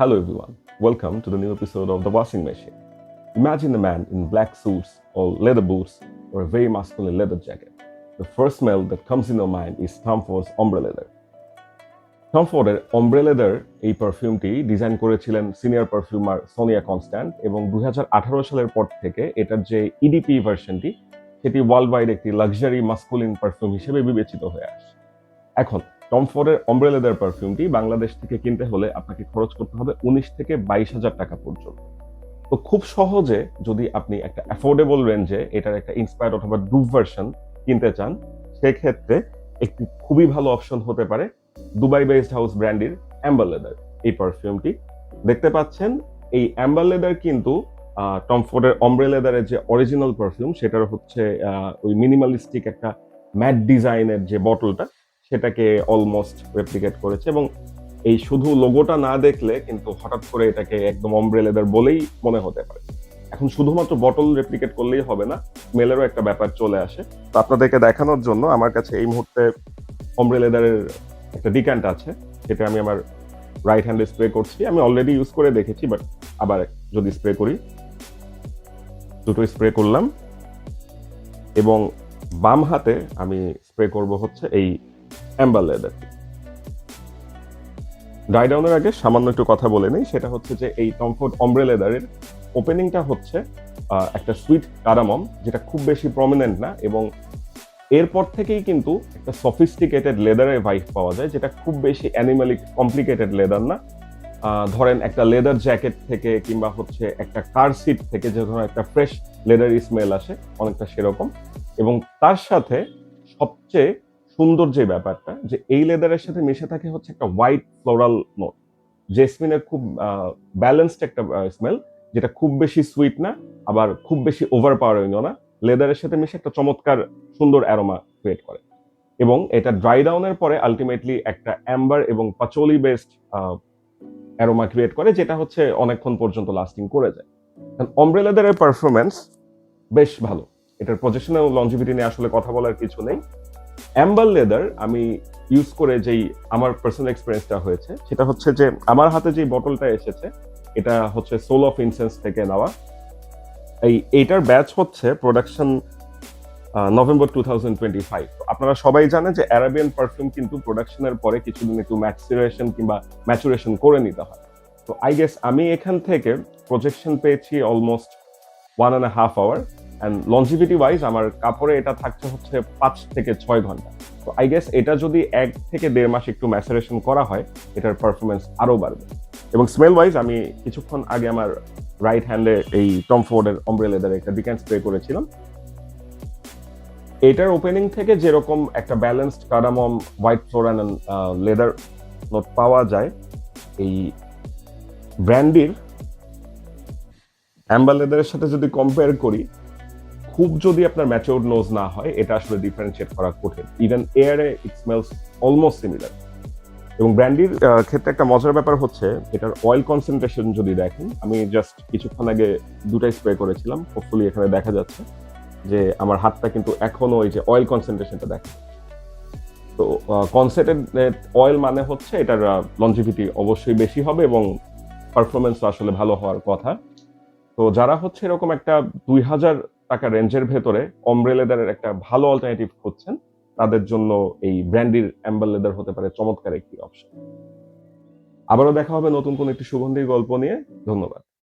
Hello everyone, welcome to the new episode of The Washing Machine. Imagine a man in black suits or leather boots or a very masculine leather jacket. The first smell that comes in your mind is Tom Ford's Ombre Leather. Tom ফোর্ডের ombre leather এই পারফিউমটি design করেছিলেন senior perfumer Sonia Constant এবং 2018 সালের পর থেকে এটার যে ইডিপি ভার্সনটি সেটি ওয়ার্ল্ড ওয়াইড একটি লাক্সারি মাস্কুলিন পারফিউম হিসেবে বিবেচিত হয়ে আসে। এখন টম ফোর্ডের অমব্রে লেদার পারফিউমটি বাংলাদেশ থেকে কিনতে হলে আপনাকে খরচ করতে হবে 19 থেকে 22,000 টাকা পর্যন্ত। তো খুব সহজে যদি আপনি একটা অ্যাফোর্ডেবল রেঞ্জে এটার একটা ইন্সপায়ার্ড অথবা ডুপ ভার্সন কিনতে চান, সেক্ষেত্রে একটি খুবই ভালো অপশন হতে পারে দুবাই বেসড হাউস ব্র্যান্ডের অ্যাম্বার লেদার এই পারফিউমটি। দেখতে পাচ্ছেন এই অ্যাম্বার লেদার কিন্তু টম ফোর্ডের অমব্রে লেদারের যে অরিজিনাল পারফিউম সেটার হচ্ছে ওই মিনিমালিস্টিক একটা ম্যাট ডিজাইনের যে বটলটা সেটাকে অলমোস্ট রেপ্লিকেট করেছে এবং এই শুধু লোগোটা না দেখলে কিন্তু হঠাৎ করে এটাকে একদম অমব্রে লেদার বলেই মনে হতে পারে। এখন শুধুমাত্র বটল রেপ্লিকেট করলেই হবে না, স্মেলেরও একটা ব্যাপার চলে আসে। তো আপনাদেরকে দেখানোর জন্য আমার কাছে এই মুহূর্তে অমব্রে লেদারের একটা ডিক্যান্ট আছে, সেটা আমি আমার রাইট হ্যান্ডে স্প্রে করছি। আমি অলরেডি ইউজ করে দেখেছি, বাট আবার যদি স্প্রে করি, দুটো স্প্রে করলাম এবং বাম হাতে আমি স্প্রে করব হচ্ছে এই অ্যাম্বার লেদার। ড্রাই ডাউনের আগে সামান্য একটু কথা বলে নেই, সেটা হচ্ছে যে এই টম ফোর্ড অমব্রে লেদারের ওপেনিংটা হচ্ছে একটা সুইট কারামম, যেটা খুব বেশি প্রমিনেন্ট না, এবং এরপর থেকেই কিন্তু একটা সফিস্টিকেটেড লেদারের ভাইব পাওয়া যায়, যেটা খুব বেশি অ্যানিমালিক কমপ্লিকেটেড লেদার না। ধরেন একটা লেদার জ্যাকেট থেকে কিংবা হচ্ছে একটা কার সিট থেকে যে ধরনের একটা ফ্রেশ লেদারি স্মেল আসে, অনেকটা সেরকম। এবং তার সাথে সবচেয়ে সুন্দর যে ব্যাপারটা, যে এই লেদারের সাথে মিশে থাকে হচ্ছে একটা হোয়াইট ফ্লোরাল নোট, জেসমিনের খুব ব্যালেন্সড একটা স্মেল, যেটা খুব বেশি সুইট না, আবার খুব বেশি ওভার পাওয়ারিংও না। লেদারের সাথে মিশে একটা চমৎকার সুন্দর অ্যারোমা ক্রিয়েট করে এবং এটা ড্রাই ডাউনের পরে আলটিমেটলি একটা অ্যাম্বার এবং পাচোলি বেসড অ্যারোমা ক্রিয়েট করে, যেটা হচ্ছে অনেকক্ষণ পর্যন্ত লাস্টিং করে যায়। অমব্রে লেদারের পারফরমেন্স বেশ ভালো, এটার প্রজেকশনাল লঞ্জিভিটি নিয়ে আসলে কথা বলার কিছু নেই। অ্যাম্বার লেদার আমি ইউজ করে যেই আমার পার্সোনাল এক্সপিরিয়েন্সটা হয়েছে, সেটা হচ্ছে যে আমার হাতে যে বটলটা এসেছে এটা হচ্ছে সোল অফ ইনসেন্স থেকে নেওয়া। এইটার ব্যাচ হচ্ছে প্রোডাকশন নভেম্বর 2025। আপনারা সবাই জানেন যে অ্যারাবিয়ান পারফিউম কিন্তু প্রোডাকশনের পরে কিছুদিন একটু ম্যাক্সিরেশন কিংবা ম্যাচুরেশন করে নিতে হয়। তো আই গেস আমি এখান থেকে প্রজেকশন পেয়েছি almost 1.5 hour, and longevity wise আমার কাপড়ে এটা থাকছে হচ্ছে 5 থেকে 6 ঘন্টা। তো আই গেস এটা যদি 1 থেকে 1.5 মাস একটু ম্যাচারেশন করা হয়, এটার পারফরমেন্স আরও বাড়বে। এবং স্মেল ওয়াইজ আমি কিছুক্ষণ আগে আমার রাইট হ্যান্ডে এই টম ফোর্ডের অমব্রে লেদার একটা ডিক্যান্ট স্প্রে করেছিলাম। এটার ওপেনিং থেকে যেরকম একটা balanced cardamom, white floral and leather note পাওয়া যায়, এই ব্র্যান্ডির অ্যাম্বার লেদারের সাথে যদি কম্পেয়ার করি, খুব যদি আপনার ম্যাচিউরড নোজ না হয়, এটা আসলে ডিফারেন্সিয়েট করা কঠিন। ইভেন এয়ারে ইট স্মেলস অলমোস্ট সিমিলার। এবং ব্র্যান্ডির ক্ষেত্রে একটা মজার ব্যাপার হচ্ছে এটার অয়েল কনসেন্ট্রেশন যদি দেখেন, আমি জাস্ট কিছুক্ষণ আগে দুটাই স্প্রে করেছিলাম, হোপফুলি এখানে দেখা যাচ্ছে যে আমার হাতটা কিন্তু এখনো ওই যে অয়েল কনসেন্ট্রেশনটা দেখে। তো কনসেন্ট্রেটেড অয়েল মানে হচ্ছে এটার লঞ্জিভিটি অবশ্যই বেশি হবে এবং পারফরমেন্স আসলে ভালো হওয়ার কথা। তো যারা হচ্ছে এরকম একটা 2,000 টাকা রেঞ্জের ভেতরে অমব্রে লেদারের একটা ভালো অল্টারনেটিভ খুঁজছেন, তাদের জন্য এই ব্র্যান্ডির অ্যাম্বার লেদার হতে পারে চমৎকার একটি অপশন। আবারও দেখা হবে নতুন কোনো একটি সুগন্ধির গল্প নিয়ে। ধন্যবাদ।